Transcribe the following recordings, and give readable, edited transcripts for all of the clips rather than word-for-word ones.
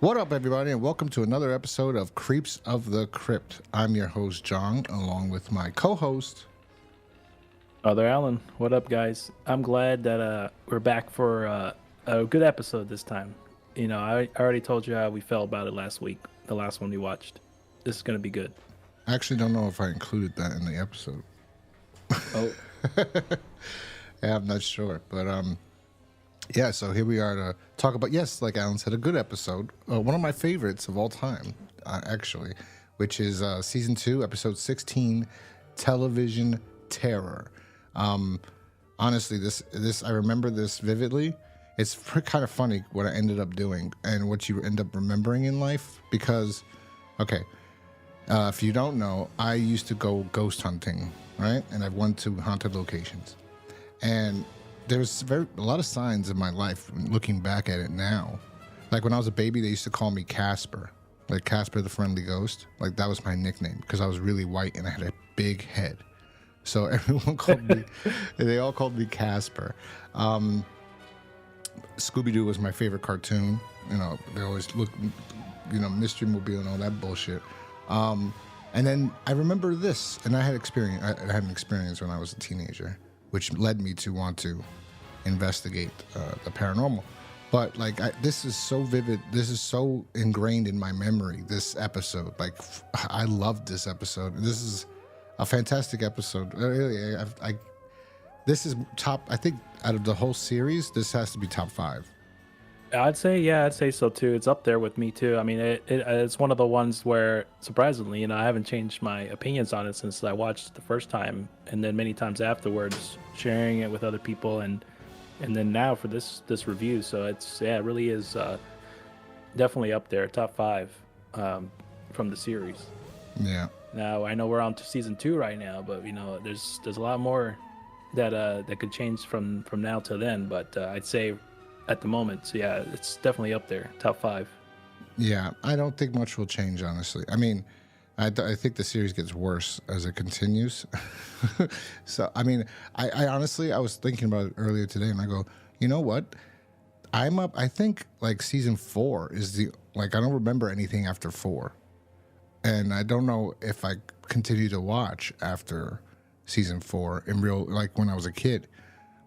What up, everybody, and welcome to another episode of Creeps of the Crypt. I'm your host, John, along with my co-host, Other Alan. What up, guys? I'm glad that we're back for a good episode this time. You know, I already told you how we felt about it last week, the last one we watched. This is going to be good. I actually don't know if I included that in the episode. Oh, Yeah, I'm not sure, but yeah, so here we are to talk about, yes, like Alan said, a good episode. One of my favorites of all time, actually, which is Season 2, Episode 16, Television Terror. Honestly, this I remember this vividly. It's kind of funny what I ended up doing and what you end up remembering in life because, okay, if you don't know, I used to go ghost hunting, right? And I've went to haunted locations. And there's a lot of signs in my life looking back at it now. Like when I was a baby, they used to call me Casper, like Casper the Friendly Ghost. Like that was my nickname because I was really white and I had a big head. So everyone called me, they all called me Casper. Scooby-Doo was my favorite cartoon. You know, they always look, you know, Mystery Mobile and all that bullshit. And then I remember this, and I had an experience when I was a teenager, which led me to want to investigate the paranormal. But like, this is so vivid. This is so ingrained in my memory. This episode, like, I loved this episode. This is a fantastic episode. Really, this is top. I think out of the whole series, this has to be top 5. I'd say so too. It's up there with me too. I mean, it's one of the ones where surprisingly, you know, I haven't changed my opinions on it since I watched it the first time, and then many times afterwards, sharing it with other people, and then now for this review. So it really is definitely up there, top 5 from the series. Yeah. Now I know we're on to season 2 right now, but you know, there's a lot more that could change from now to then. But I'd say at the moment, so yeah, it's definitely up there, top 5. Yeah, I don't think much will change, honestly. I mean, I think the series gets worse as it continues. So, I mean, I honestly, I was thinking about it earlier today, and I go, you know what? I think, like, season 4 is I don't remember anything after 4. And I don't know if I continue to watch after season 4 in real, like, when I was a kid.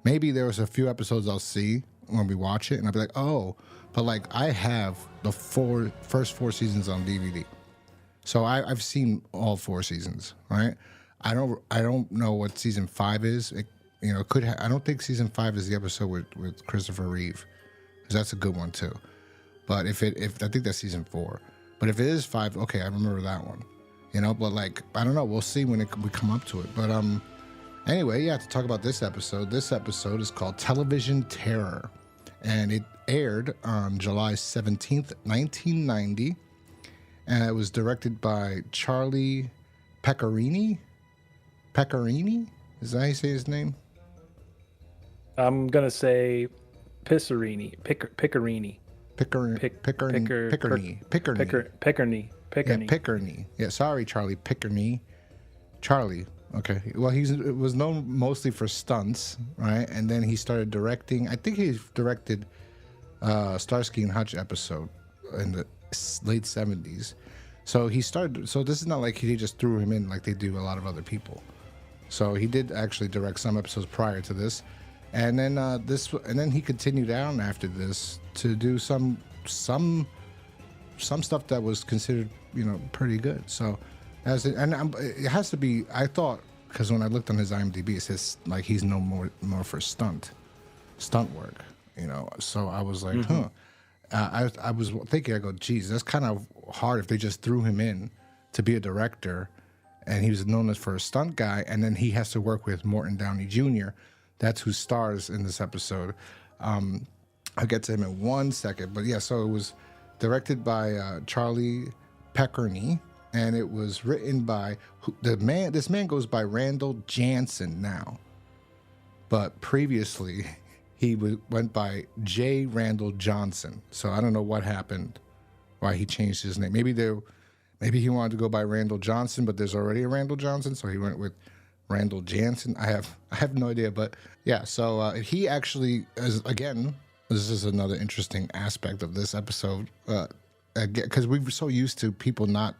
Maybe there was a few episodes I'll see when we watch it, and I'll be like, oh, but like I have the first 4 seasons on DVD, so I've seen all 4 seasons, right? I don't know what season 5 is. You know, I don't think season 5 is the episode with Christopher Reeve, because that's a good one too. But if I think that's season 4, but if it is 5, okay, I remember that one. You know, but like I don't know, we'll see when we come up to it. But anyway, yeah, to talk about this episode is called Television Terror, and it aired on July 17th, 1990, and it was directed by Charlie Pecorini? Is that how you say his name? I'm gonna say Picerni. Picerni. Yeah, sorry, Charlie Picerni. Charlie. Okay. Well, he was known mostly for stunts, right? And then he started directing. I think he directed Starsky and Hutch episode in the late 70s. So he started. So this is not like he just threw him in like they do a lot of other people. So he did actually direct some episodes prior to this, and then then he continued on after this to do some stuff that was considered, you know, pretty good. So. It has to be. I thought, because when I looked on his IMDb, it says like he's known more for stunt work, you know. So I was like, I was thinking, I go, geez, that's kind of hard if they just threw him in to be a director, and he was known as for a stunt guy, and then he has to work with Morton Downey Jr. That's who stars in this episode. I'll get to him in 1 second, but yeah. So it was directed by Charlie Pecerni. And it was written by this man goes by Randall Jansen now, but previously he went by J. Randall Johnson. So I don't know what happened, why he changed his name. Maybe he wanted to go by Randall Johnson, but there's already a Randall Johnson, so he went with Randall Jansen. I have no idea, but yeah. So he actually, again, this is another interesting aspect of this episode. because we were so used to people not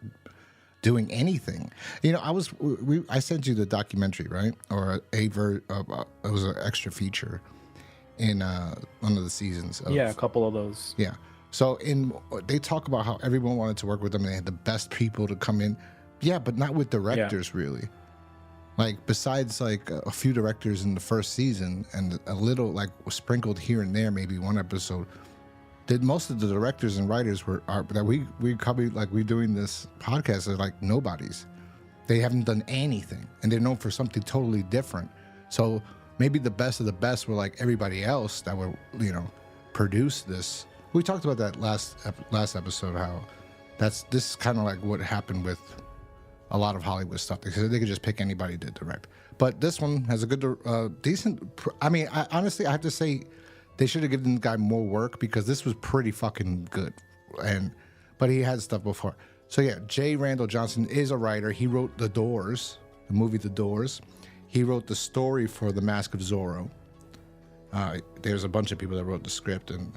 doing anything. You know, I sent you the documentary, right? Or it was an extra feature in one of the seasons. Yeah, a couple of those. Yeah. So they talk about how everyone wanted to work with them and they had the best people to come in. Yeah, but not with directors really. Like besides like a few directors in the first season and a little like sprinkled here and there, maybe one episode. That most of the directors and writers that we probably like we doing this podcast are like nobodies. They haven't done anything and they're known for something totally different. So maybe the best of the best were like everybody else that were, you know, produce this. We talked about that last episode, how this is kind of like what happened with a lot of Hollywood stuff. They could just pick anybody to direct. But this one has a good, decent. I mean, honestly, I have to say, they should have given the guy more work because this was pretty fucking good. But he had stuff before. So yeah, J. Randall Johnson is a writer. He wrote The Doors, the movie The Doors. He wrote the story for The Mask of Zorro. There's a bunch of people that wrote the script, and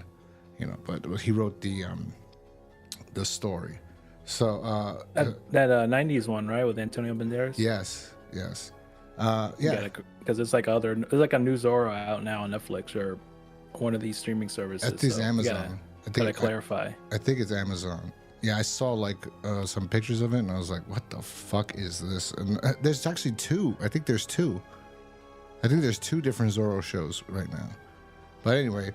you know, but he wrote the story. So that 90s one, right, with Antonio Banderas? Yes. Yeah, because it's like a new Zorro out now on Netflix or one of these streaming services. I think it's Amazon. Gotta clarify. I think it's Amazon. Yeah, I saw like some pictures of it, and I was like, "What the fuck is this?" And there's actually two. I think there's two. I think there's two different Zorro shows right now. But anyway,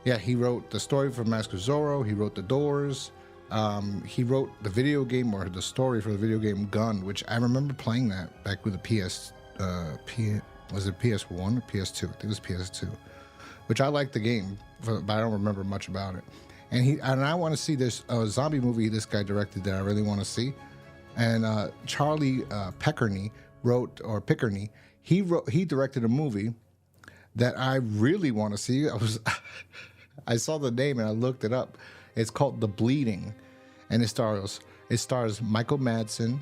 yeah, he wrote the story for Mask of Zorro. He wrote The Doors. He wrote the video game or the story for the video game Gun, which I remember playing that back with the was it PS1 or PS2? I think it was PS2. Which I liked the game, but I don't remember much about it. And I want to see this zombie movie this guy directed that I really want to see. And Charlie Picerni he directed a movie that I really want to see. I saw the name and I looked it up. It's called The Bleeding, and it stars Michael Madsen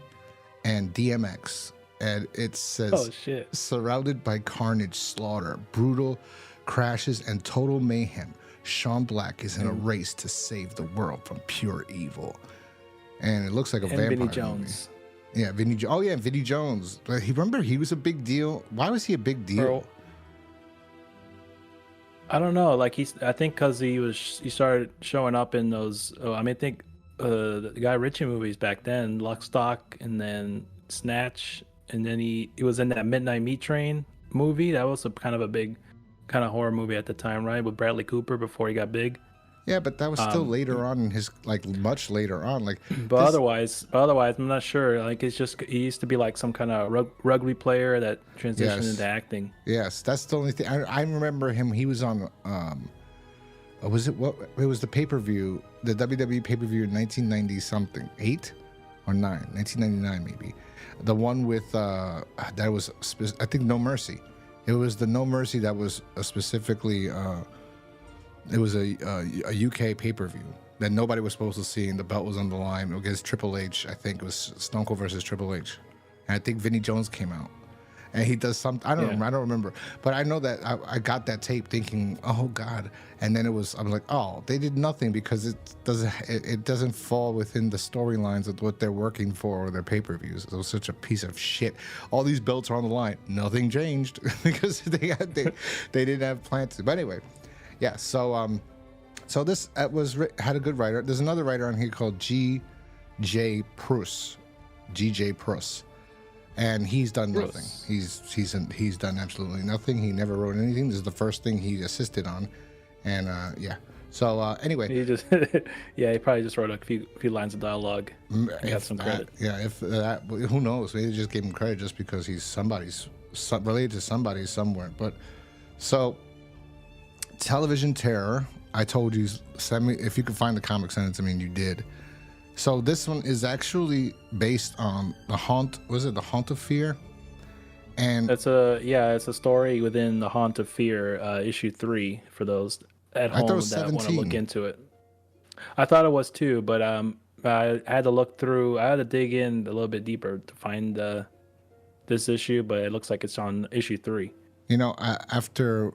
and DMX, and it says, "Oh shit!" Surrounded by carnage, slaughter, brutal crashes, and total mayhem, Sean Black is in a race to save the world from pure evil. And it looks like a vampire Vinnie movie. Jones. Yeah, Vinnie Jones. Remember, he was a big deal. Why was he a big deal? Bro, I don't know. Like I think because he started showing up in those. I think the Guy Ritchie movies back then, Lock, Stock, and then Snatch, and then he was in that Midnight Meat Train movie. That was kind of a big kind of horror movie at the time, right? With Bradley Cooper before he got big. Yeah, but that was still later on in his, like much later on. Like, but otherwise, I'm not sure. Like, it's just he used to be like some kind of rugby player that transitioned into acting. Yes, that's the only thing I remember him. He was on. Was it what? It was the pay-per-view, the WWE pay-per-view in 1990 something, 8 or 9, 1999 maybe. The one with that was I think No Mercy. It was the No Mercy that was specifically. It was a UK pay-per-view that nobody was supposed to see, and the belt was on the line against Triple H. I think it was Stone Cold versus Triple H, and I think Vinnie Jones came out, and he does something. I don't remember, but I know that I got that tape thinking, oh God, and then I'm like, oh, they did nothing because it doesn't fall within the storylines of what they're working for or their pay-per-views. It was such a piece of shit. All these belts are on the line. Nothing changed because they didn't have plans to. But anyway. Yeah, so this had a good writer. There's another writer on here called G.J. Pruss, and he's done nothing. He's done absolutely nothing. He never wrote anything. This is the first thing he assisted on, and yeah. So anyway, he just he probably just wrote a few lines of dialogue. Got some credit. Yeah, if that, who knows? Maybe they just gave him credit just because he's related to somebody somewhere. But so. Television Terror. I told you, send me if you could find the comic, send it to me, and you did. So this one is actually based on the Haunt. Was it the Haunt of Fear? And it's a story within the Haunt of Fear, issue 3 for those at home that want to look into it. I thought it was too, but I had to look through. I had to dig in a little bit deeper to find this issue, but it looks like it's on issue 3. You know, after.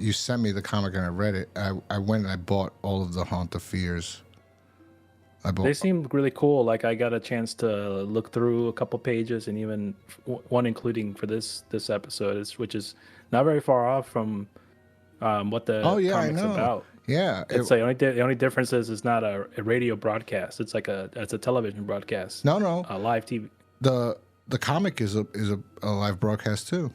You sent me the comic and I read it. I went and I bought all of the Haunt of Fears I They bought. seemed really cool. Like I got a chance to look through a couple pages, and even one including for this episode, which is not very far off from what Oh the yeah, I comic's know. about. Yeah, It's like the only difference is it's not a radio broadcast. It's like it's a television broadcast, no. live TV. The comic is a live broadcast too.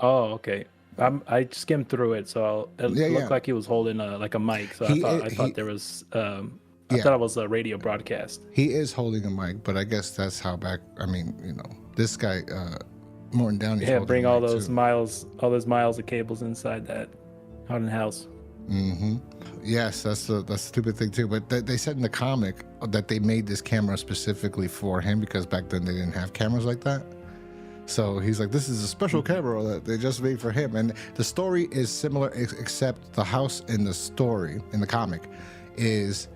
Oh, okay. I skimmed through it, so it Yeah, looked yeah. like he was holding like a mic. So I thought there was I Yeah. thought it was a radio broadcast. He is holding a mic, but I guess that's how back. I mean, this guy, Morton Downey. Yeah, bring all those too. miles of cables inside that haunted house. Yes, that's the stupid thing too. But they said in the comic that they made this camera specifically for him because back then they didn't have cameras like that. So he's like, this is a special camera that they just made for him. And the story is similar, except the house in the story in the comic is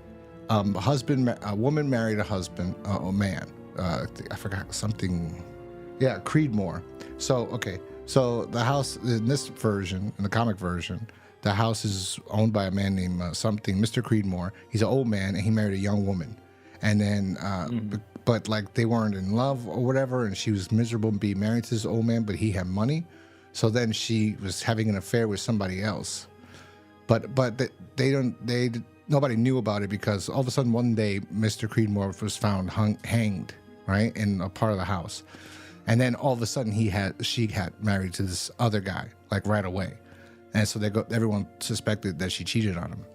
a woman married a man. I forgot something. Yeah, Creedmoor. So okay, so the house in this version, in the comic version, the house is owned by a man named Mr. Creedmoor. He's an old man and he married a young woman, and then but like they weren't in love or whatever, and she was miserable being married to this old man, but he had money, so then she was having an affair with somebody else, but nobody knew about it because all of a sudden one day Mr. Creedmoor was found hanged right in a part of the house, and then all of a sudden she had married to this other guy like right away, and so everyone suspected that she cheated on him,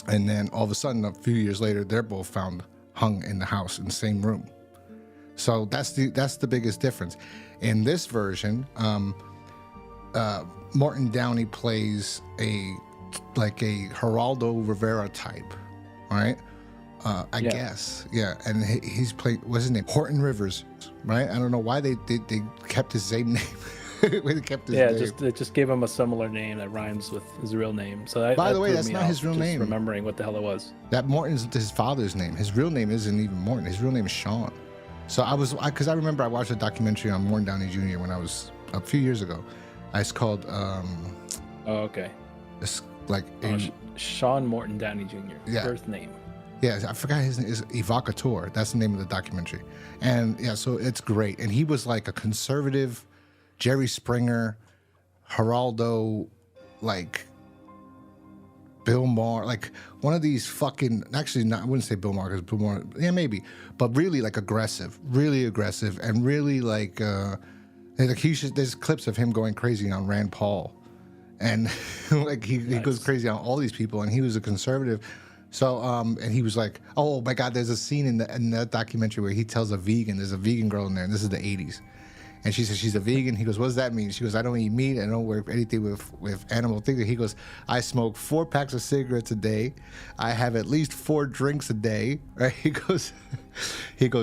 and then all of a sudden a few years later they're both found hung in the house in the same room. So that's the biggest difference. In this version, Morton Downey plays a Geraldo Rivera type, right? I guess, yeah. And he's played, what's his name? Horton Rivers, right? I don't know why they kept his same name. They kept his name. It just gave him a similar name that rhymes with his real name. So By the way, that's not his real name. Remembering what the hell it was. That Morton's his father's name. His real name isn't even Morton. His real name is Sean. So because I remember I watched a documentary on Morton Downey Jr. when I was a few years ago. It's called. Oh, okay. It's like Sean Morton Downey Jr. Yeah. Birth name. Yeah, I forgot his name is Evocateur. That's the name of the documentary, and yeah, so it's great. And he was like a conservative, Jerry Springer, Geraldo, like Bill Maher, like one of these fucking. Actually, not. I wouldn't say Bill Maher because Bill Maher, yeah, maybe, but really like really aggressive, and really like there's clips of him going crazy on Rand Paul, and like he goes crazy on all these people, and he was a conservative. So and he was like, oh my God, there's a scene in that documentary where he tells there's a vegan girl in there, and this is the 80s. And she says she's a vegan. He goes, what does that mean? She goes, I don't eat meat. I don't work anything with animal things. He goes, I smoke 4 packs of cigarettes a day. I have at least 4 drinks a day. Right? He goes,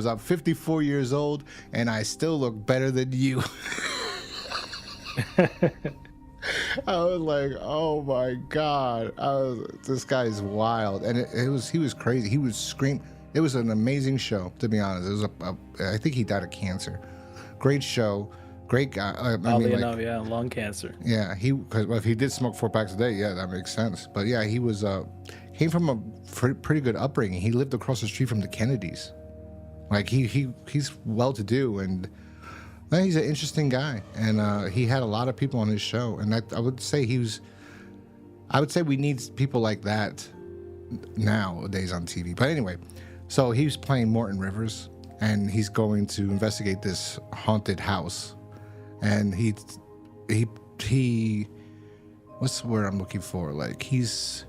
I'm 54 years old and I still look better than you. I was like, oh my God, this guy is wild. And he was crazy. He would scream. It was an amazing show, to be honest. It was I think he died of cancer. Great show, great guy. Oddly enough, yeah, lung cancer. Yeah, because if he did smoke 4 packs a day, yeah, that makes sense. But yeah, he was came from a pretty good upbringing. He lived across the street from the Kennedys. Like he's well to do, and he's an interesting guy. And he had a lot of people on his show. And I would say we need people like that nowadays on TV. But anyway, so he was playing Morton Rivers. And he's going to investigate this haunted house, and he what's the word I'm looking for? Like he's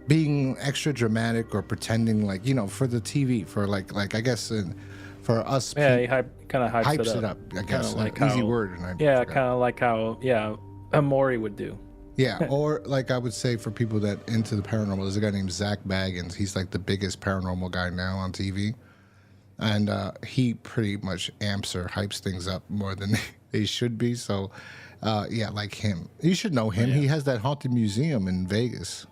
being extra dramatic or pretending like for the TV for like I guess for us. Yeah, he kind of hypes it up. I guess like easy word. And kind of like how Maury would do. Yeah, or like I would say for people that into the paranormal, there's a guy named Zach Baggins. He's like the biggest paranormal guy now on TV. And he pretty much amps or hypes things up more than they should be. So, yeah, like him. You should know him. Yeah. He has that haunted museum in Vegas.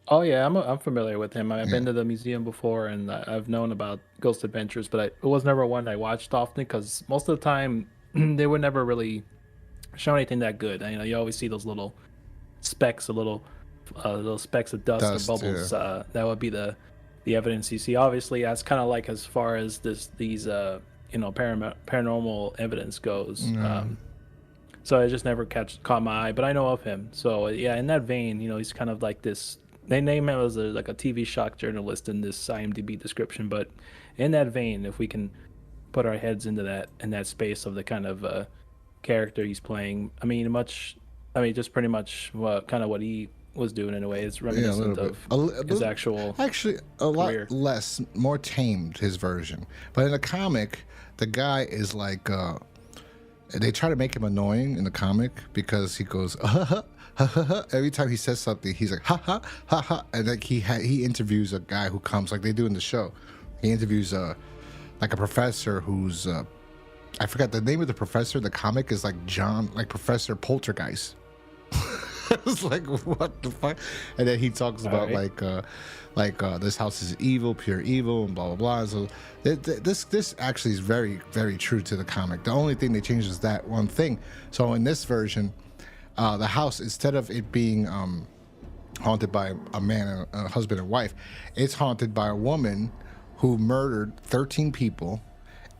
Oh, yeah, I'm familiar with him. I've been to the museum before, and I've known about Ghost Adventures, but it was never one I watched often because most of the time they would never really show anything that good. You always see those little specks, a little those specks of dust or Dust, bubbles. yeah. That would be the evidence you see. Obviously, that's kind of like as far as these paranormal evidence goes. So it just never caught my eye, but I know of him. So yeah, in that vein, he's kind of like this. They name him as like a TV shock journalist in this IMDb description, but in that vein, if we can put our heads into that space of the kind of character he's playing, just pretty much what he was doing in a way. It's reminiscent of his actual actually a career. lot less, more tamed his version. But in the comic, the guy is like they try to make him annoying in the comic because he goes ha ha ha ha. Every time he says something, he's like ha ha ha ha. And like he interviews a guy who comes like they do in the show. He interviews like a professor who's I forgot the name of the professor. The comic is like Professor Poltergeist. I was like, what the fuck? And then he talks about this house is evil, pure evil, and blah blah blah. So this actually is very, very true to the comic. The only thing they changed is that one thing. So in this version, the house, instead of it being haunted by a man, a husband and wife, it's haunted by a woman who murdered 13 people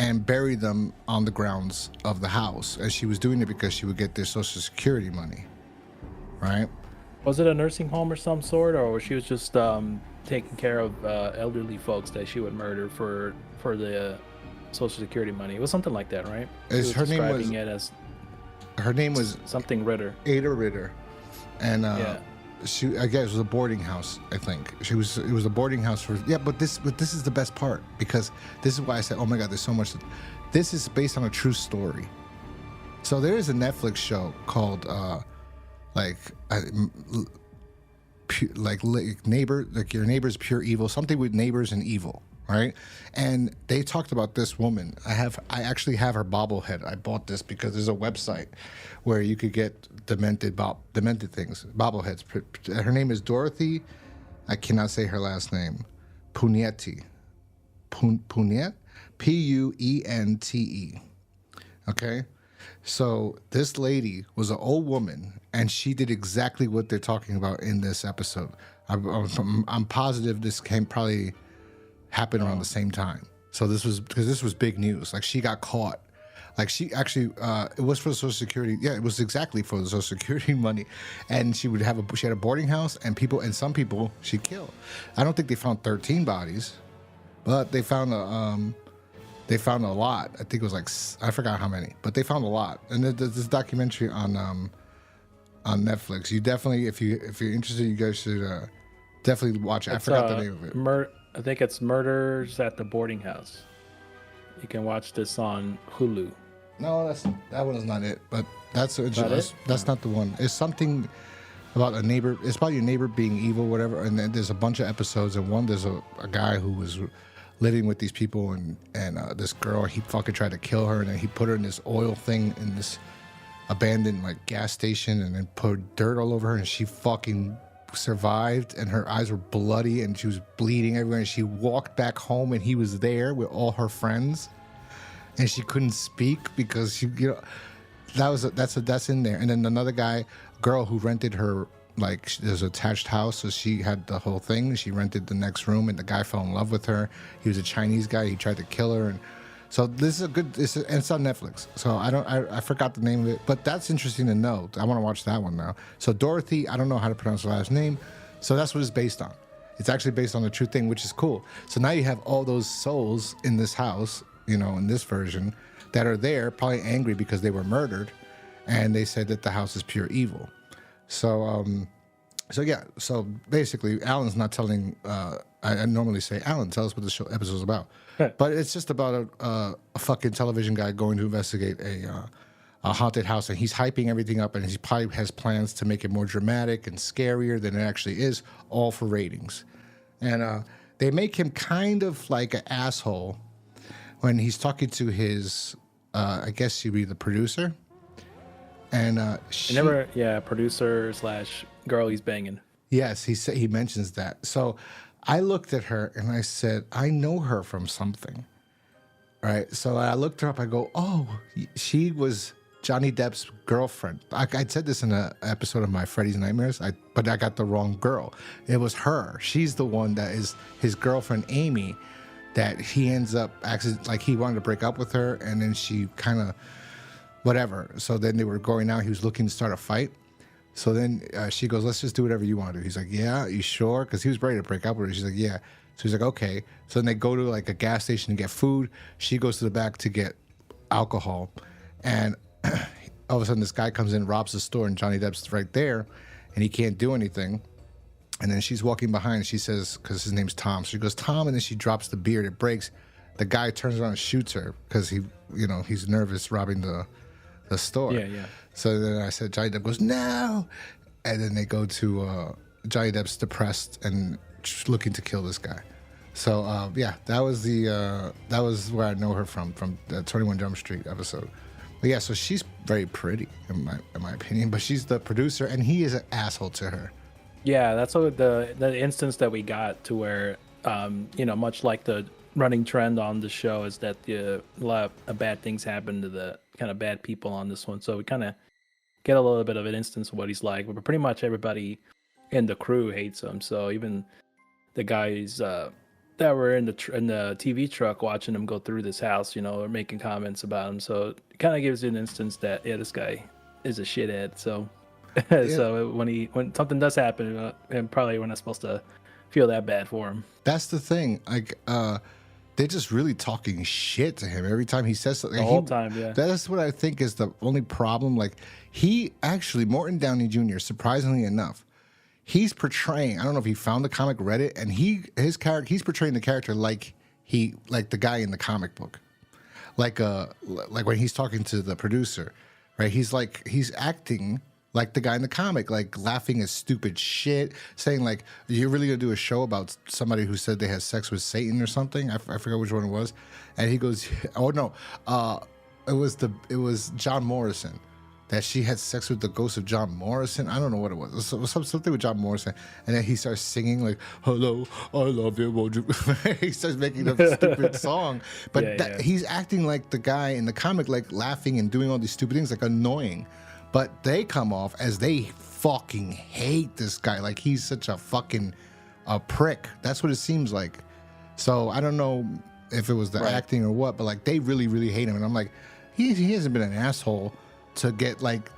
and buried them on the grounds of the house. And she was doing it because she would get their Social Security money. Right? Was it a nursing home or some sort, or she was just taking care of elderly folks that she would murder for the Social Security money? It was something like that, right? Her name was something Ritter. Ada Ritter, and I guess it was a boarding house. I think it was a boarding house for But this is the best part, because this is why I said, oh my god, there's so much. This is based on a true story. So there is a Netflix show called neighbor, like your neighbor's pure evil, something with neighbors and evil, right? And they talked about this woman. I actually have her bobblehead. I bought this because there's a website where you could get demented things, bobbleheads. Her name is Dorothy. I cannot say her last name. Pugnete. Pugnete? Puente. Okay. So this lady was an old woman, and she did exactly what they're talking about in this episode. I'm positive this probably happened around the same time. So this was big news. Like, she got caught. Like, she actually it was for the Social Security. Yeah, it was exactly for the Social Security money. And she had a boarding house, and some people she killed. I don't think they found 13 bodies, but they found a lot. I think it was I forgot how many, but they found a lot. And there's this documentary on Netflix. You definitely, if you're interested, you guys should definitely watch it. I forgot the name of it. I think it's Murders at the Boarding House. You can watch this on Hulu. No, that one is not it. But that's not the one. It's something about a neighbor. It's about your neighbor being evil, whatever. And then there's a bunch of episodes. And one, there's a guy who was living with these people, and this girl, he fucking tried to kill her, and then he put her in this oil thing in this abandoned gas station, and then put dirt all over her, and she fucking survived, and her eyes were bloody, and she was bleeding everywhere, and she walked back home, and he was there with all her friends, and she couldn't speak because she, that's in there. And then another girl who rented her, there's an attached house, so she had the whole thing. She rented the next room, and the guy fell in love with her. He was a Chinese guy. He tried to kill her, and so this is and it's on Netflix. So I forgot the name of it, but that's interesting to know. I want to watch that one now. So Dorothy, I don't know how to pronounce her last name, so that's what it's based on. It's actually based on a true thing, which is cool. So now you have all those souls in this house, in this version, that are there, probably angry because they were murdered, and they said that the house is pure evil. So basically, Alan's not telling. I normally say, Alan, tell us what the episode is about, but it's just about a fucking television guy going to investigate a haunted house, and he's hyping everything up, and he probably has plans to make it more dramatic and scarier than it actually is, all for ratings. And they make him kind of like an asshole when he's talking to his, I guess she'd be the producer. And producer / girl he's banging. Yes, he mentions that. So I looked at her and I said, I know her from something. Right? So I looked her up. I go, oh, she was Johnny Depp's girlfriend. I said this in an episode of my Freddy's Nightmares, but I got the wrong girl. It was her. She's the one that is his girlfriend, Amy, that he ends up like he wanted to break up with her, and then she kind of whatever. So then they were going out. He was looking to start a fight. So then she goes, let's just do whatever you want to do. He's like, yeah, you sure? Because he was ready to break up with her. She's like, yeah. So he's like, okay. So then they go to like a gas station to get food. She goes to the back to get alcohol. And all of a sudden this guy comes in, robs the store, and Johnny Depp's right there, and he can't do anything. And then she's walking behind. She says, because his name's Tom. So she goes, Tom, and then she drops the beer. It breaks. The guy turns around and shoots her because he's nervous robbing the store. Yeah. So then I said, Johnny Depp goes, no. And then they go to Johnny Depp's depressed and looking to kill this guy. So yeah, that was where I know her from the 21 Jump Street episode. But yeah, so she's very pretty in my opinion, but she's the producer and he is an asshole to her. Yeah, that's what the instance that we got to where, much like the running trend on the show is that a lot of bad things happen to the kind of bad people on this one. So we kind of get a little bit of an instance of what he's like, but pretty much everybody in the crew hates him. So even the guys that were in the TV truck watching him go through this house, are making comments about him. So it kind of gives you an instance that this guy is a shithead. So so when something does happen, and probably we're not supposed to feel that bad for him. That's the thing. Like they're just really talking shit to him every time he says something. The whole time, yeah. That's what I think is the only problem. Like Morton Downey Jr., surprisingly enough, he's portraying, I don't know if he found the comic, read it, and he's portraying the character like the guy in the comic book. Like when he's talking to the producer, right? He's acting like the guy in the comic, like laughing at stupid shit, saying like, you're really gonna do a show about somebody who said they had sex with Satan or something? I forgot which one it was. And he goes, oh no, it was John Morrison, that she had sex with the ghost of John Morrison. I don't know what it was. It was something with John Morrison. And then he starts singing like, hello, I love you, won't you? He starts making up a stupid song. But he's acting like the guy in the comic, like laughing and doing all these stupid things, like annoying. But they come off as they fucking hate this guy. Like he's such a fucking prick. That's what it seems like. So I don't know if it was the acting or what, but like they really, really hate him. And I'm like, he hasn't been an asshole to get like,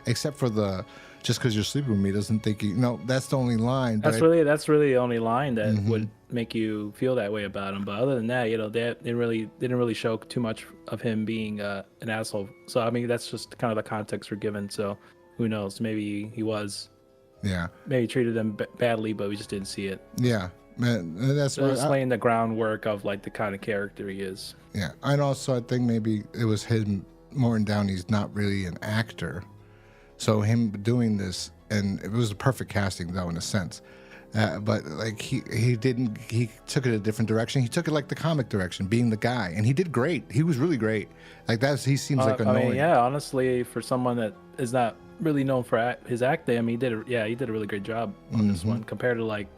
except for just because you're sleeping with me doesn't think that's the only line. That's really the only line that would make you feel that way about him. But other than that, they didn't really show too much of him being an asshole. So I mean, that's just kind of the context we're given. So who knows? Maybe he was. Yeah. Maybe treated them badly, but we just didn't see it. Yeah, man. That's just laying the groundwork of like the kind of character he is. Yeah, and also I think maybe it was him. Morton Downey's not really an actor, so him doing this, and it was a perfect casting though in a sense, but like he took it a different direction. He took it like the comic direction, being the guy, and he did great. He was really great. Like he seems like annoying. I mean, yeah, honestly, for someone that is not really known for his acting, I mean, he did a really great job on this one compared to like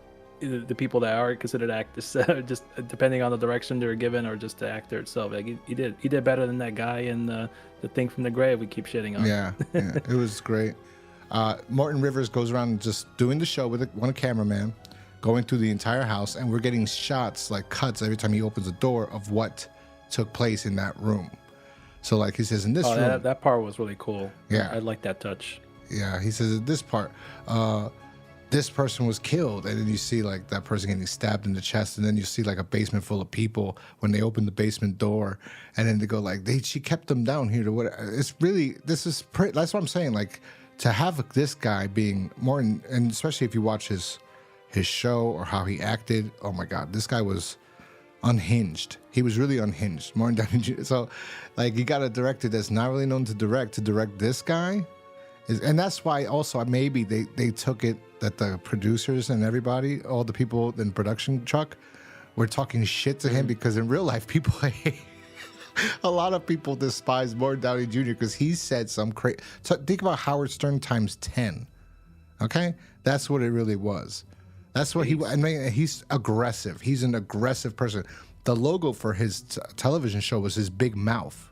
the people that are considered actors, just depending on the direction they're given or just the actor itself. Like he did better than that guy in the thing from the grave we keep shitting on. Yeah, it was great. Morton Rivers goes around just doing the show with one cameraman, going through the entire house, and we're getting shots, like cuts every time he opens a door of what took place in that room. So like he says in this room, that part was really cool. Yeah, I like that touch. Yeah, he says in this part, this person was killed, and then you see like that person getting stabbed in the chest, and then you see like a basement full of people when they open the basement door, and then they go like she kept them down here to what? It's really that's what I'm saying. Like to have this guy being Morton, and especially if you watch his show or how he acted, oh my God, this guy was unhinged. He was really unhinged. Morton Downey Jr. So like you got a director that's not really known to direct this guy. And that's why also maybe they took it that the producers and everybody, all the people in production truck, were talking shit to him because in real life people a lot of people despise Morton Downey Jr. because he said some crazy. So think about Howard Stern times 10. Okay, that's what it really was. That's what he's aggressive. He's an aggressive person. The logo for his television show was his big mouth.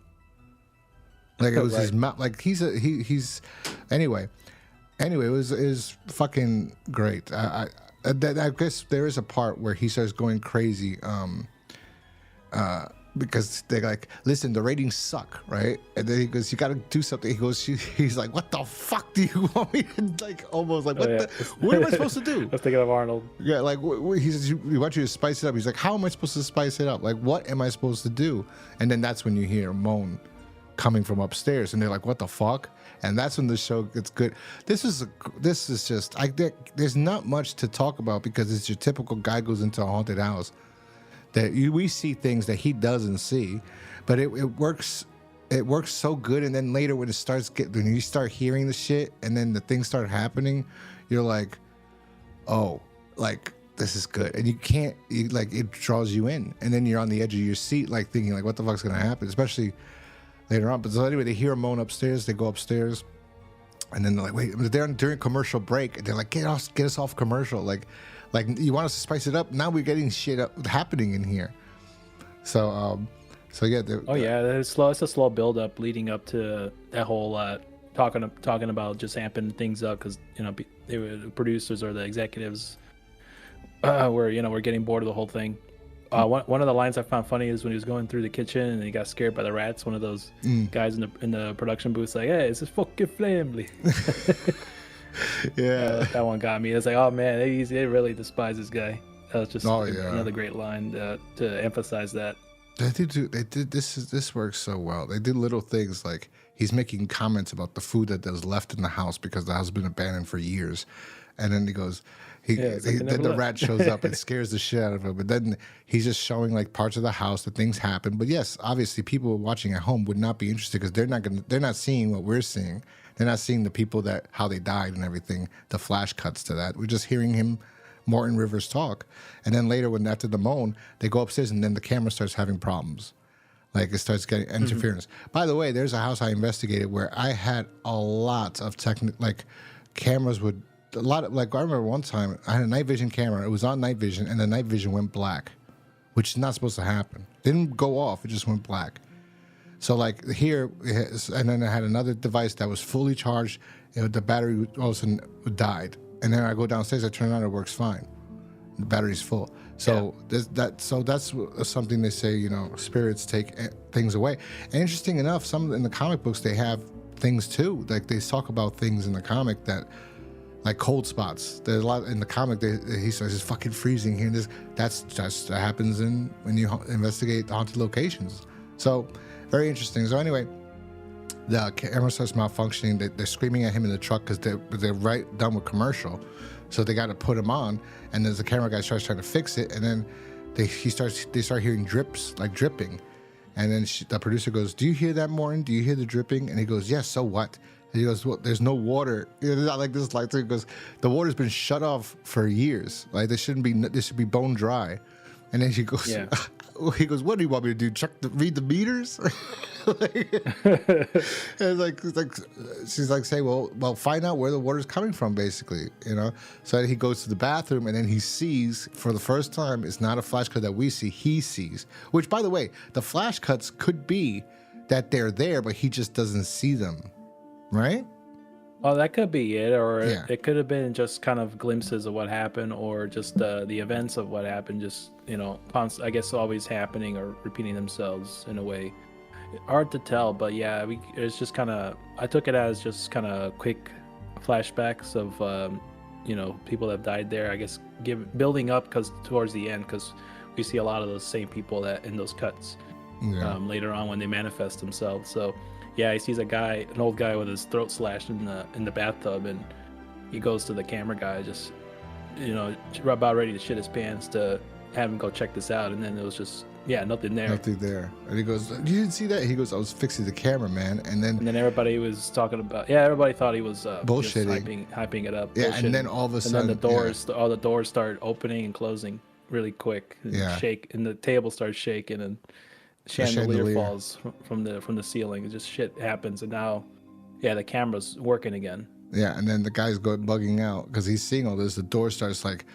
Like it was his Right. mouth. Like he's anyway. Anyway, it was fucking great. I guess there is a part where he starts going crazy. Because they're like, listen, the ratings suck, right? And then he goes, you got to do something. He goes, he's like, what the fuck do you want me to, like, almost like, Oh, yeah. what am I supposed to do? I was thinking of Arnold. Yeah, like he says, we want you to spice it up. He's like, how am I supposed to spice it up? Like, what am I supposed to do? And then that's when you hear a moan coming from upstairs, and they're like, what the fuck? And that's when the show gets good. This is just, there's not much to talk about because it's your typical guy goes into a haunted house. That we see things that he doesn't see, but it works. It works so good, and then later when you start hearing the shit, and then the things start happening, you're like, oh, like this is good, and it draws you in, and then you're on the edge of your seat, like thinking like, what the fuck's gonna happen, especially later on. But so anyway, they hear a moan upstairs, they go upstairs, and then they're like, wait, they're during commercial break, and they're like, get us off commercial, like you want us to spice it up? Now we're getting shit happening in here. So yeah. It's slow. It's a slow build up leading up to that whole talking about just amping things up because they were the producers or the executives we're getting bored of the whole thing. One of the lines I found funny is when he was going through the kitchen and he got scared by the rats. One of those guys in the production booth like, hey, it's a fucking family. Yeah, that one got me. It's like, oh man, they really despise this guy. That was just another great line to emphasize that. They did this works so well. They did little things like he's making comments about the food that was left in the house because the house has been abandoned for years, and then he goes, then the rat shows up and scares the shit out of him. But then he's just showing like parts of the house that things happen. But yes, obviously people watching at home would not be interested because they're not seeing what we're seeing. They're not seeing the people how they died and everything. The flash cuts to that. We're just hearing him, Morton Rivers, talk. And then later, after the moan, they go upstairs and then the camera starts having problems. Like it starts getting interference. By the way, there's a house I investigated where I had a lot of cameras would, I remember one time I had a night vision camera. It was on night vision and the night vision went black, which is not supposed to happen. It didn't go off. It just went black. So like here, and then I had another device that was fully charged. The battery all of a sudden died, and then I go downstairs. I turn it on, it works fine. The battery's full. So that's something they say. Spirits take things away. And interesting enough, in the comic books they have things too. Like they talk about things in the comic that, like cold spots. There's a lot in the comic. He says it's fucking freezing here. That happens when you investigate haunted locations. So. Very interesting. So anyway, the camera starts malfunctioning. They're screaming at him in the truck because they're right done with commercial, so they got to put him on. And then the camera guy starts trying to fix it, and then they start hearing drips, like dripping. And then the producer goes, "Do you hear that, Morton? Do you hear the dripping?" And he goes, "Yes. So what?" And he goes, "Well, there's no water. It's not like this. Like he goes, the water's been shut off for years. Like this should be bone dry." And then she goes, he goes, "What do you want me to do? Read the meters?" And like she's like, "Say, well, find out where the water's coming from, basically, So he goes to the bathroom, and then he sees for the first time, it's not a flash cut that we see. He sees, which, by the way, the flash cuts could be that they're there, but he just doesn't see them, right? Oh, that could be it, or it could have been just kind of glimpses of what happened, or just the events of what happened, just I guess always happening or repeating themselves in a way. Hard to tell, but yeah, it's just kind of, I took it as just kind of quick flashbacks of people that have died there. I guess building up towards the end, because we see a lot of those same people that in those cuts later on when they manifest themselves. So. Yeah, he sees an old guy with his throat slashed in the bathtub, and he goes to the camera guy, just about ready to shit his pants to have him go check this out, and then it was just nothing there. Nothing there, and he goes, "You didn't see that?" He goes, "I was fixing the camera, man." And then everybody was talking about everybody thought he was bullshitting, hyping it up. Yeah, and then all of a sudden, and then all the doors start opening and closing really quick, and shake, and the table starts shaking, and chandelier falls from the ceiling. It just shit happens, and now the camera's working again. Yeah, and then the guy's bugging out because he's seeing all this. The door starts like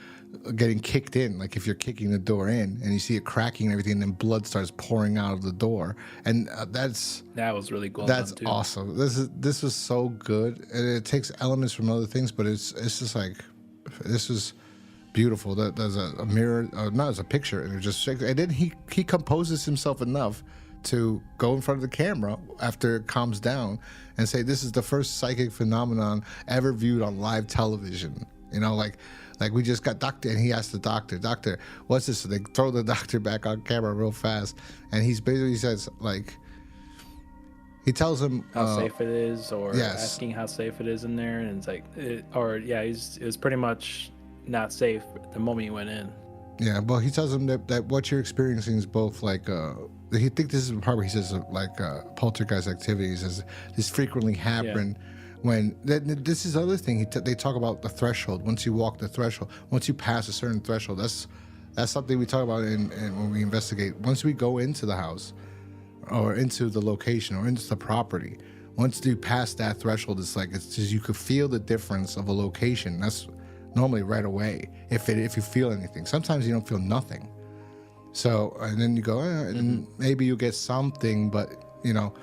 getting kicked in, like if you're kicking the door in, and you see it cracking and everything, and then blood starts pouring out of the door, and that was really cool. that's too. awesome. This was so good, and it takes elements from other things, but it's just like this was beautiful. There's a mirror, not as a picture, and it just shakes. And then he composes himself enough to go in front of the camera after it calms down and say, "This is the first psychic phenomenon ever viewed on live television." You know, like we just got doctor, and he asked the doctor, what's this? So they throw the doctor back on camera real fast, and he says, like, he tells him how safe it is, or yes. asking how safe it is in there, and it's like, it was pretty much not safe the moment you went in. Yeah, well, he tells him that what you're experiencing is both like he think this is the part where he says poltergeist activities. He says this frequently happen. Yeah. When this is the other thing they talk about the threshold. Once you walk the threshold, once you pass a certain threshold, that's something we talk about in when we investigate. Once we go into the house, or into the location, or into the property, once you pass that threshold, it's just you could feel the difference of a location. That's normally right away if you feel anything. Sometimes you don't feel nothing. So and then you go, and maybe you get something, but you know.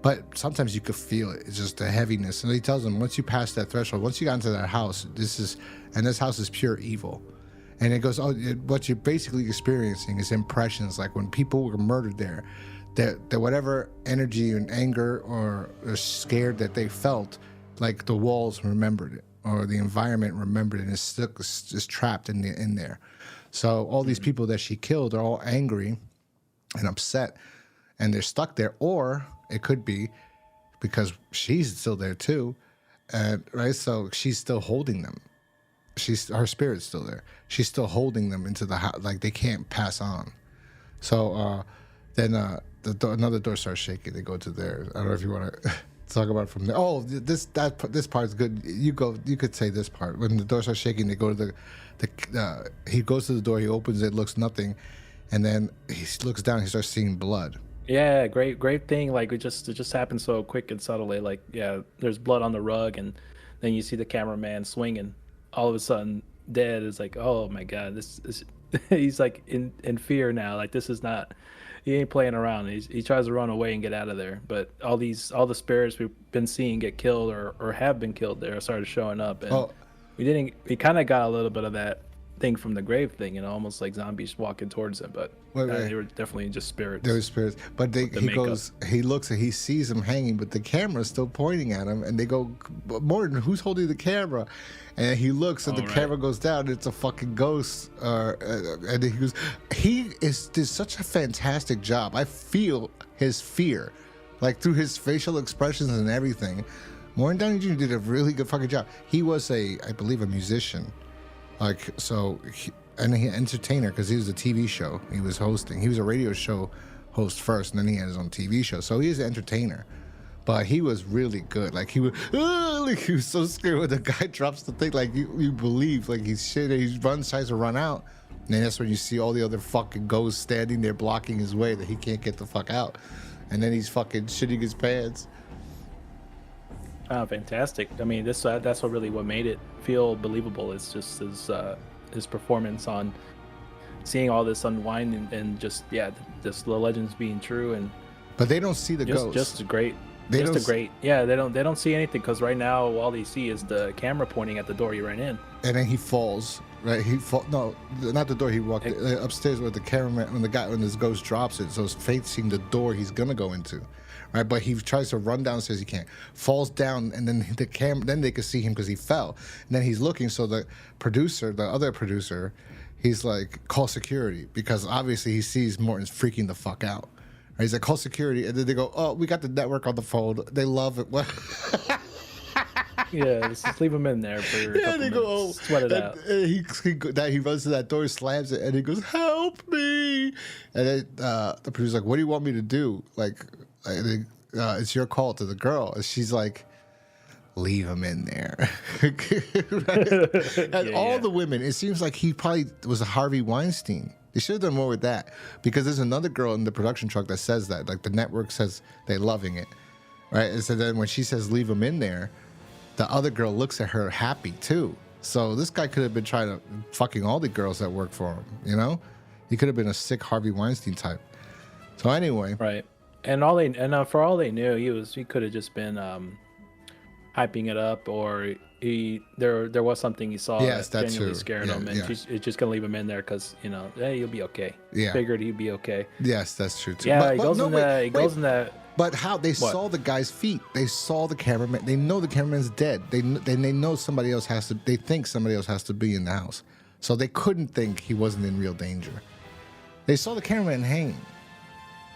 But sometimes you could feel it. It's just the heaviness. And he tells them, once you pass that threshold, once you got into that house, this house is pure evil. And it goes, what you're basically experiencing is impressions. Like when people were murdered there, that whatever energy and anger or scared that they felt, like the walls remembered it, or the environment remembered it, and it's trapped in there. So all these people that she killed are all angry and upset, and they're stuck there. Or it could be because she's still there too, right? So she's still holding them. Her spirit's still there. She's still holding them into the house, like they can't pass on. So then another door starts shaking. They go to there. I don't know if you want to talk about it from there. Oh, this part's good. You could say this part. When the door starts shaking, they go to he goes to the door. He opens it, looks nothing, and then he looks down. He starts seeing blood. Yeah, great thing. Like it just happened so quick and subtly. Like, yeah, there's blood on the rug, and then you see the cameraman swinging. All of a sudden, dead. Is like, oh my god, this is. He's like in fear now. Like this is not. He ain't playing around. He tries to run away and get out of there. But all the spirits we've been seeing get killed or have been killed there started showing up, and we kind of got a little bit of that thing from the grave thing, almost like zombies walking towards him, but they were definitely just spirits. They were spirits, but he looks and he sees him hanging, but the camera's still pointing at him, and they go, Morton, who's holding the camera? And he looks, and camera goes down, and it's a fucking ghost. And he goes, did such a fantastic job. I feel his fear, like through his facial expressions and everything. Morton Downey Jr. did a really good fucking job. He was I believe, a musician. And he entertainer, because he was a TV show he was hosting. He was a radio show host first, and then he had his own TV show. So he is an entertainer, but he was really good. Like he was so scared when the guy drops the thing. Like you believe, like he's shit. He tries to run out, and then that's when you see all the other fucking ghosts standing there blocking his way that he can't get the fuck out, and then he's fucking shitting his pants. Oh, fantastic! I mean, that's what made it feel believable. It's just his performance on seeing all this unwind and just the legends being true, but they don't see the ghost. Just great. They don't see anything, because right now all they see is the camera pointing at the door you ran in. And then he falls. Right, no, not the door. He walked upstairs with the cameraman when this ghost drops it, so it's facing the door he's gonna go into. Right, but he tries to run downstairs. He can't. Falls down, and then then they could see him because he fell. And then he's looking. So the other producer, he's like, call security, because obviously he sees Morton's freaking the fuck out. Right, he's like, call security, and then they go, oh, we got the network on the phone. They love it. Yeah, just leave him in there for a couple minutes. Sweat it out. He runs to that door, slams it, and he goes, help me. And then the producer's like, what do you want me to do? It's your call to the girl. And she's like, leave him in there. And the women, it seems like he probably was a Harvey Weinstein. They should have done more with that, because there's another girl in the production truck that says that. Like the network says they're loving it. Right? And so then when she says leave him in there, the other girl looks at her happy too. So this guy could have been trying to fucking all the girls that work for him, you know? He could have been a sick Harvey Weinstein type. So anyway. Right. And for all they knew, he could have just been hyping it up, or there was something he saw that genuinely scared him, and it's just gonna leave him in there because hey, you'll be okay. Yeah. Figured he'd be okay. Yes, that's true too. Yeah, he goes in that. But how they saw the guy's feet? They saw the cameraman. They know the cameraman's dead. They know somebody else has to. They think somebody else has to be in the house, so they couldn't think he wasn't in real danger. They saw the cameraman hanging.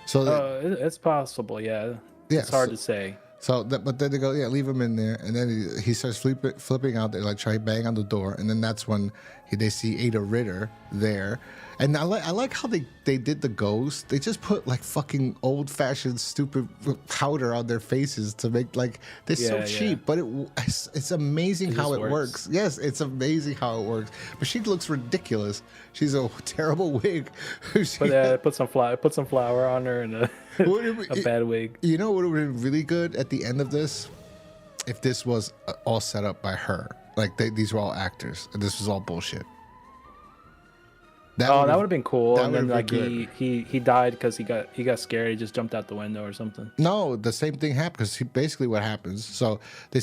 So it's possible, yeah. It's hard to say. So, but then they go, yeah, leave him in there, and then he starts flipping out there, like try to bang on the door, and then that's when they see Ada Ritter there, and I like how they did the ghost. They just put like fucking old fashioned stupid powder on their faces to make like they're so cheap, but it's amazing how it works. Yes, it's amazing how it works. But she looks ridiculous. She's a terrible wig. Put some flour on her and a bad wig. You know what would have been really good at the end of this? If this was all set up by her. Like these were all actors. And this was all bullshit. That would have been cool. And then like he died because he got scared. He just jumped out the window or something. No, the same thing happened because basically what happens. So she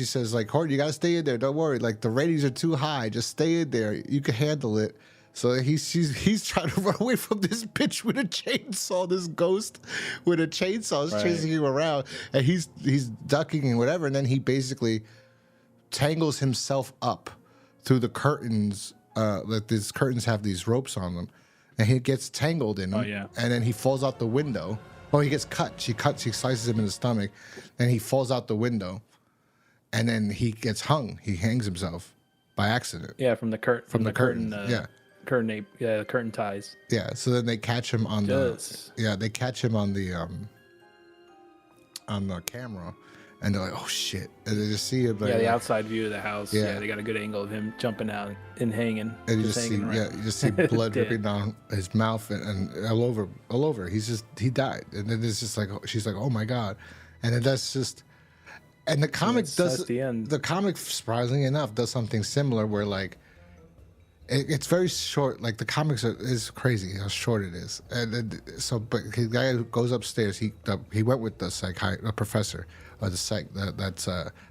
says like, Horton, you gotta stay in there. Don't worry. Like the ratings are too high. Just stay in there. You can handle it. So he's trying to run away from this bitch with a chainsaw. This ghost with a chainsaw is chasing him around, and he's ducking and whatever. And then he basically tangles himself up through the curtains. That these curtains have these ropes on them, and he gets tangled in them. And then he falls out the window. Oh, he gets cut. She slices him in the stomach, and he falls out the window, and then he gets hung. He hangs himself by accident. Yeah, from the curtain. Curtain ties. Yeah, so then they catch him on they catch him on the camera, and they're like, oh shit, and they just see him. Like, the outside view of the house. Yeah, they got a good angle of him jumping out and hanging. And you just see blood dripping down his mouth and all over. He died, and then it's just like she's like, oh my god, and then that's just. And the comic the comic, surprisingly enough, does something similar where like. It's very short. Like the comics is crazy how short it is, and so. But the guy who goes upstairs, he went with the professor, or that's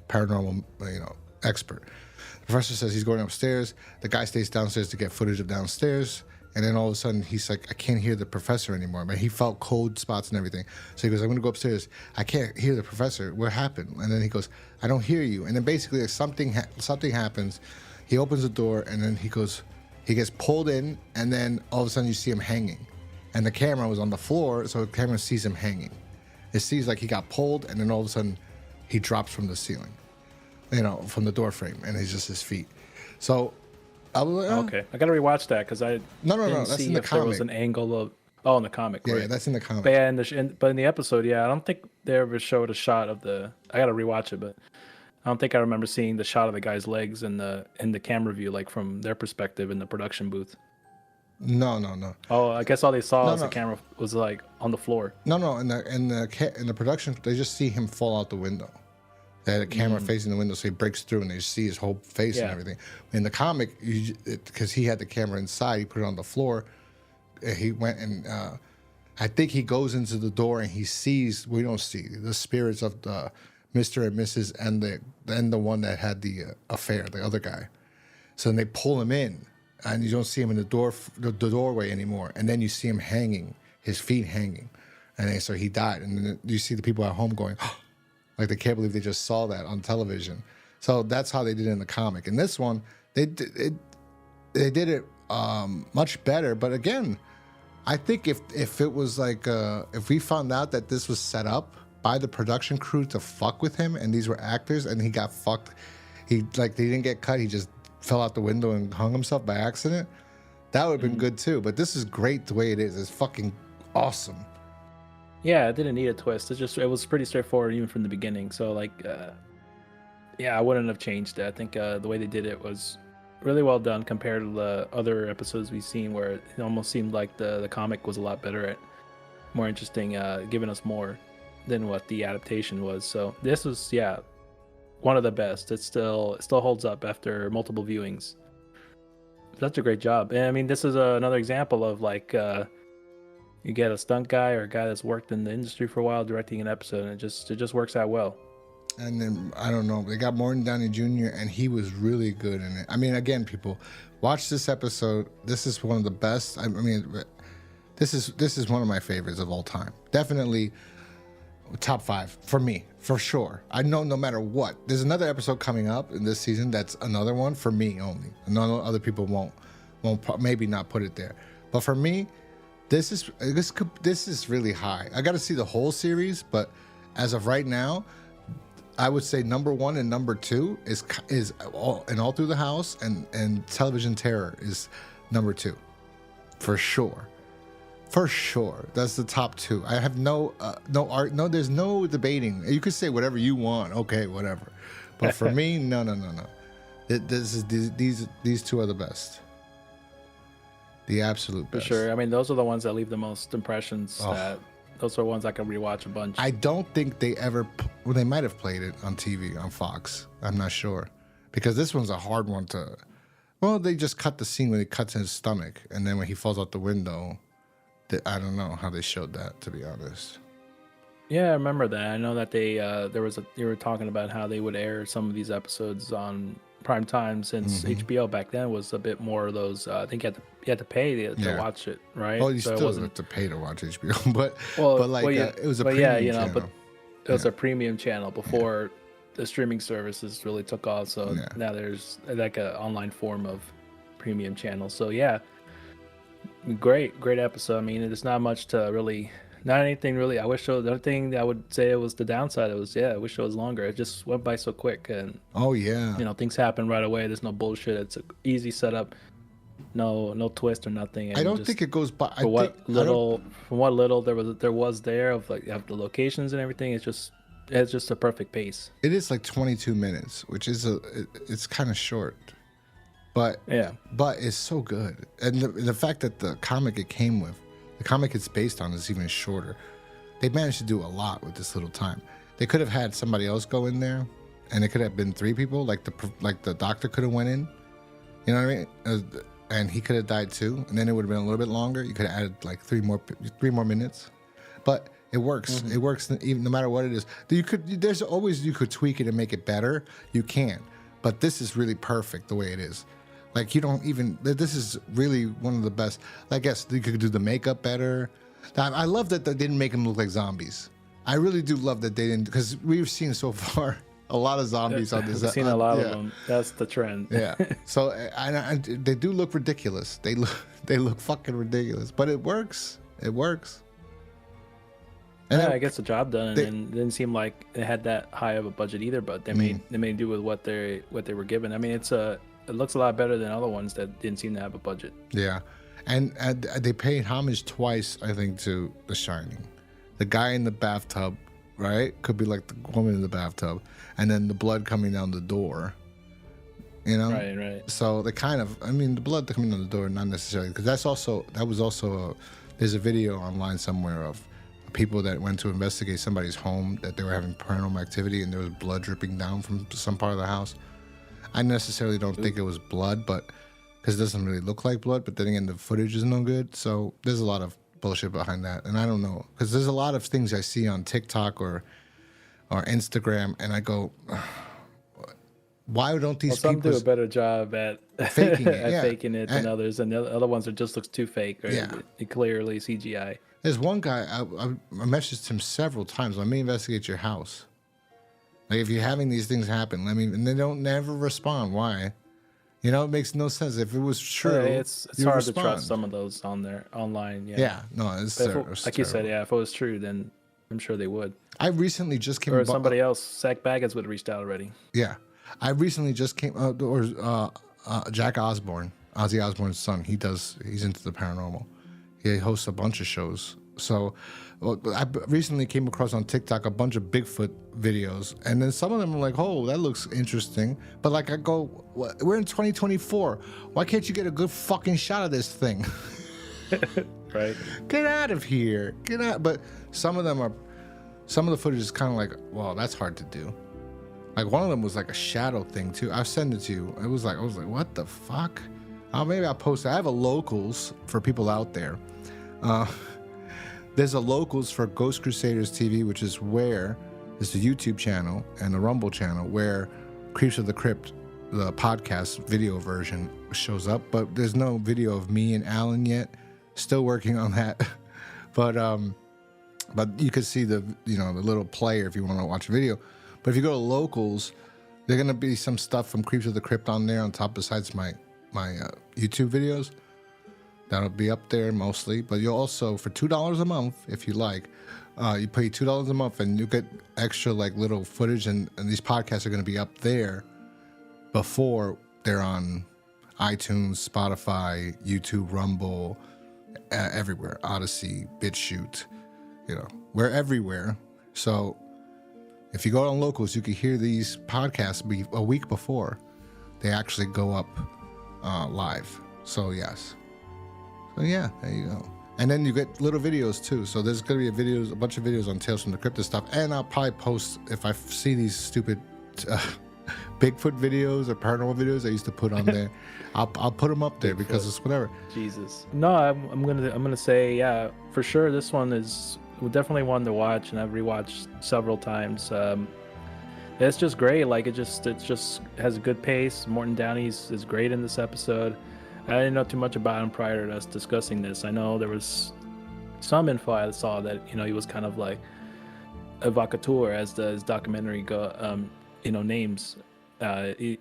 paranormal, expert. The professor says he's going upstairs. The guy stays downstairs to get footage of downstairs, and then all of a sudden he's like, I can't hear the professor anymore. But he felt cold spots and everything. So he goes, I'm going to go upstairs. I can't hear the professor. What happened? And then he goes, I don't hear you. And then basically something happens. He opens the door, and then he gets pulled in, and then all of a sudden you see him hanging. And the camera was on the floor, so the camera sees him hanging. It sees like he got pulled, and then all of a sudden he drops from the ceiling, from the door frame, and it's just his feet. So I was like, okay, I got to rewatch that because I didn't that's see in the if comic. There was an angle of in the comic. Yeah, right? yeah, that's in the comic. But but in the episode, I don't think they ever showed a shot of the. I got to rewatch it, but. I don't think I remember seeing the shot of the guy's legs in the camera view, like from their perspective in the production booth. No. Oh, I guess all they saw was the camera was like on the floor. No. In the production, they just see him fall out the window. They had a camera facing the window, so he breaks through, and they see his whole face and everything. In the comic, because he had the camera inside, he put it on the floor. He went and I think he goes into the door and he sees. We don't see the spirits of the. Mr. and Mrs. and the one that had the affair, the other guy. So then they pull him in, and you don't see him in the doorway anymore. And then you see him hanging, his feet hanging, and then, so he died. And then you see the people at home going, oh, like they can't believe they just saw that on television. So that's how they did it in the comic. In this one, they did it much better. But again, I think if it was like if we found out that this was set up by the production crew to fuck with him, and these were actors, and he got fucked. They didn't get cut. He just fell out the window and hung himself by accident. That would have been good too. But this is great the way it is. It's fucking awesome. Yeah, it didn't need a twist. It was pretty straightforward even from the beginning. So like, I wouldn't have changed it. I think the way they did it was really well done compared to the other episodes we've seen, where it almost seemed like the comic was a lot better at, more interesting, giving us more than what the adaptation was. So this was one of the best. It still holds up after multiple viewings. That's a great job. And I mean, this is another example of like you get a stunt guy or a guy that's worked in the industry for a while directing an episode, and it just works out well. And then I don't know, they got Morton Downey Jr. and he was really good in it. I mean, again, people, watch this episode. This is one of the best. I mean, this is one of my favorites of all time. Definitely top 5 for me, for sure. I know no matter what. There's another episode coming up in this season that's another one for me only. None other people won't maybe not put it there. But for me, this is really high. I got to see the whole series, but as of right now, I would say number 1 and number 2 is all through the house, and television terror is number 2 for sure. For sure, that's the top 2. I have there's no debating. You could say whatever you want, okay, whatever. But for me, no. These 2 are the best, the absolute best. For sure. I mean, those are the ones that leave the most impressions. Those are ones I can rewatch a bunch. I don't think they ever. Well, they might have played it on TV on Fox. I'm not sure, because this one's a hard one to. Well, they just cut the scene when he cuts his stomach, and then when he falls out the window. I don't know how they showed that, to be honest. Yeah, I remember that. I know that they were talking about how they would air some of these episodes on prime time, since HBO back then was a bit more of those. I think you had to pay to watch it, right? Oh, you still have to pay to watch HBO, but it was a premium channel. But it was a premium channel before the streaming services really took off. So now there's like an online form of premium channel. So yeah. Great episode. I mean, there's not much to really, not anything really. The only thing I would say was the downside. It was, I wish it was longer. It just went by so quick, and things happen right away. There's no bullshit. It's an easy setup. No twist or nothing. And I don't think it goes by. From what little there was of like the locations and everything. It's just a perfect pace. It is like 22 minutes, which is it's kind of short. But it's so good, and the fact that the comic it came with, the comic it's based on, is even shorter. They managed to do a lot with this little time. They could have had somebody else go in there, and it could have been 3 people. Like the doctor could have went in, you know what I mean? And he could have died too, and then it would have been a little bit longer. You could have added like 3 more minutes, but it works. It works even no matter what it is. You could tweak it and make it better. You can, but this is really perfect the way it is. Like, this is really one of the best. I guess you could do the makeup better. I love that they didn't make them look like zombies. I really do love that they didn't, because we've seen so far a lot of zombies on this. We've seen a lot of them. That's the trend. Yeah. So they do look ridiculous. They look fucking ridiculous, but it works. It works. And I guess the job done, and it didn't seem like it had that high of a budget either. But they made do with what they were given. I mean, it looks a lot better than other ones that didn't seem to have a budget. Yeah. And they paid homage twice, I think, to The Shining. The guy in the bathtub, right? Could be like the woman in the bathtub. And then the blood coming down the door. You know? Right. So they kind of, I mean, the blood coming down the door, not necessarily. Because there's a video online somewhere of people that went to investigate somebody's home, that they were having paranormal activity, and there was blood dripping down from some part of the house. I necessarily don't think it was blood, but because it doesn't really look like blood. But then again, the footage is no good, so there's a lot of bullshit behind that, and I don't know, because there's a lot of things I see on TikTok or Instagram, and I go, why don't these people do a better job at faking it than others, and the other ones just looks too fake, right? Yeah, clearly CGI. There's one guy I messaged him several times. Let me investigate your house. Like, if you're having these things happen, and they don't never respond. Why? You know, it makes no sense. If it was true, it's hard to trust some of those online. Yeah, no, it's like you said. Yeah, if it was true, then I'm sure they would. I recently just came. Or somebody else, Zach Bagans, would have reached out already. Yeah, I recently just came. Jack Osborne, Ozzy Osbourne's son. He's into the paranormal. He hosts a bunch of shows. So I recently came across on TikTok a bunch of Bigfoot videos, and then some of them are like, oh, that looks interesting. But like, I go, we're in 2024. Why can't you get a good fucking shot of this thing? Right. Get out of here. Get out. But some of the footage is kind of like, well, that's hard to do. Like one of them was like a shadow thing too. I'll send it to you. It was like I was like, what the fuck? Maybe I'll post it. I have a locals for people out there. There's a locals for Ghost Crusaders TV, which is where is the YouTube channel and the Rumble channel where Creeps of the Crypt, the podcast video version, shows up. But there's no video of me and Alan yet. Still working on that. But you can see the the little player if you want to watch a video. But if you go to locals, there's gonna be some stuff from Creeps of the Crypt on there on top besides my YouTube videos. That'll be up there mostly. But you'll also, for $2 a month, if you like, you pay $2 a month and you get extra like little footage, and these podcasts are gonna be up there before they're on iTunes, Spotify, YouTube, Rumble, everywhere, Odyssey, BitChute, we're everywhere. So if you go on locals, you can hear these podcasts a week before they actually go up live. So yes. So yeah, there you go. And then you get little videos too. So there's gonna be a bunch of videos on Tales from the Crypt and stuff. And I'll probably post, if I see these stupid Bigfoot videos or paranormal videos I used to put on there, I'll put them up there Bigfoot. Because it's whatever. Jesus. No, I'm gonna say, yeah, for sure. This one is definitely one to watch, and I've rewatched several times. It's just great. Like it just has a good pace. Morton Downey is great in this episode. I didn't know too much about him prior to us discussing this. I know there was some info I saw that he was kind of like evocateur, as his documentary names.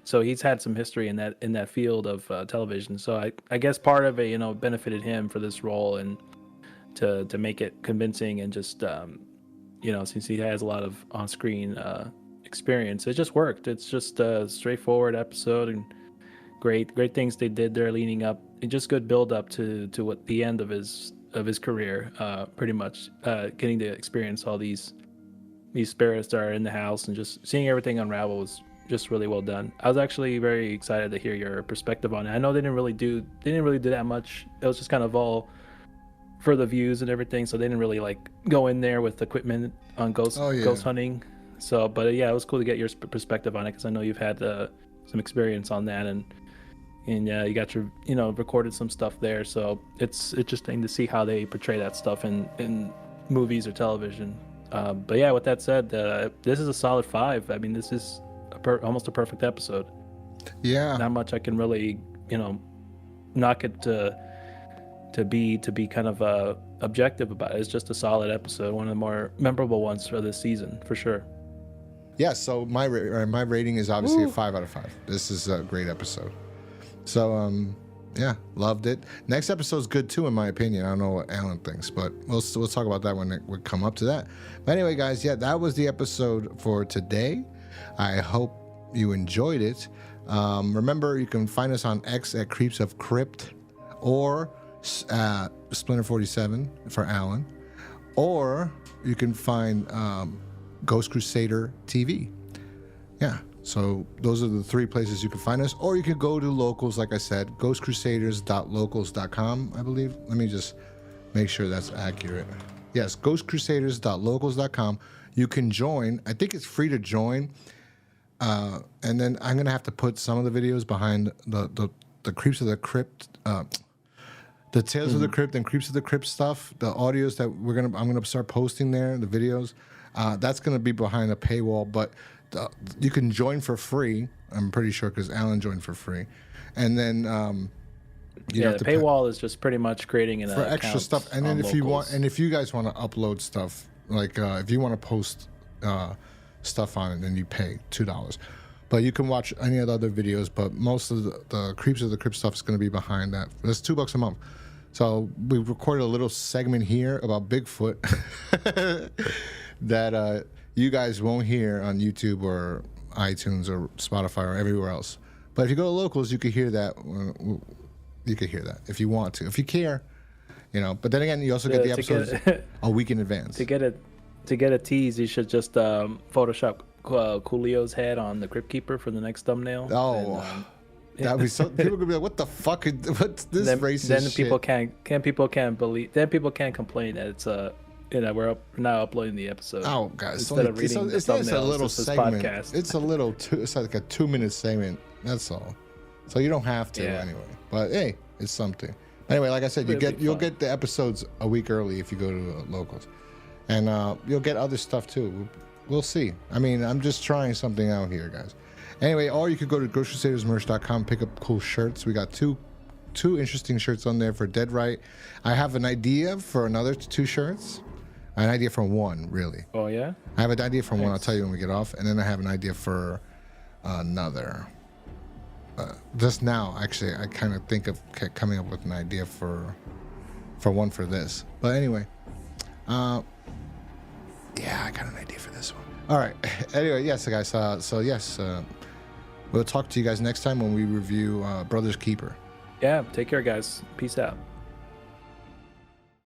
So he's had some history in that field of television. So I guess part of it benefited him for this role and to make it convincing, and just since he has a lot of on-screen experience, it just worked. It's just a straightforward episode, and great things they did there leading up, and just good build up to what the end of his career, pretty much getting to experience all these spirits that are in the house, and just seeing everything unravel was just really well done. I was actually very excited to hear your perspective on it. I know they didn't really do that much. It was just kind of all for the views and everything, so they didn't really like go in there with equipment on ghost hunting. So, but yeah, it was cool to get your perspective on it, because I know you've had some experience on that, and you got your recorded some stuff there. So it's interesting to see how they portray that stuff in movies or television. But yeah, with that said, this is a solid 5. I mean, this is almost a perfect episode. Yeah, not much I can really knock it to be kind of objective about it. It's just a solid episode, one of the more memorable ones for this season, for sure. Yeah, so my rating is obviously a 5 out of 5. This is a great episode. So yeah, loved it. Next episode's good too, in my opinion. I don't know what Alan thinks, but we'll talk about that when we come up to that. But anyway, guys, yeah, that was the episode for today. I hope you enjoyed it. Remember, you can find us on X at Creeps of Crypt, or Splinter 47 for Alan, or you can find Ghost Crusader TV. Yeah, so those are the 3 places you can find us, or you can go to locals, like I said, ghostcrusaders.locals.com, I believe. Let me just make sure that's accurate. Yes, ghostcrusaders.locals.com. You can join. I think it's free to join. And then I'm gonna have to put some of the videos behind the Creeps of the Crypt, the Tales of the Crypt and Creeps of the Crypt stuff, the audios that I'm gonna start posting there, the videos. That's gonna be behind a paywall, but you can join for free. I'm pretty sure, because Alan joined for free, and then the paywall is just pretty much creating an for extra stuff. And then if you guys want to upload stuff, like if you want to post stuff on it, then you pay $2. But you can watch any of the other videos, but most of the Creeps of the Crypt stuff is going to be behind that. That's $2 a month. So we recorded a little segment here about Bigfoot that you guys won't hear on YouTube or iTunes or Spotify or everywhere else. But if you go to locals, you can hear that. You can hear that if you want to, if you care, But then again, you also get the episodes a week in advance. To get a tease, you should just Photoshop Coolio's head on the Crypt Keeper for the next thumbnail. Oh, that'd be so. People could be like, "What the fuck? What's this racist then shit?" People can't complain that it's we're now uploading the episode. Oh, guys, Instead of reading the it's a thumbnails, little this is segment. podcast. It's like a 2-minute segment. That's all. So you don't have to anyway. But hey, it's something. Anyway, like I said, you'll get the episodes a week early if you go to locals, and you'll get other stuff too. We'll see. I mean, I'm just trying something out here, guys. Anyway, or you could go to grocerysaversmerch.com, pick up cool shirts. We got two interesting shirts on there for Dead Right. I have an idea for another 2 shirts. An idea for one, really. Oh yeah. I have an idea for one. I'll tell you when we get off, and then I have an idea for another. Just now, actually, I kind of think of coming up with an idea for one for this. But anyway, yeah, I got an idea for this one. All right. Anyway, yes, guys. We'll talk to you guys next time when we review Brother's Keeper. Yeah. Take care, guys. Peace out.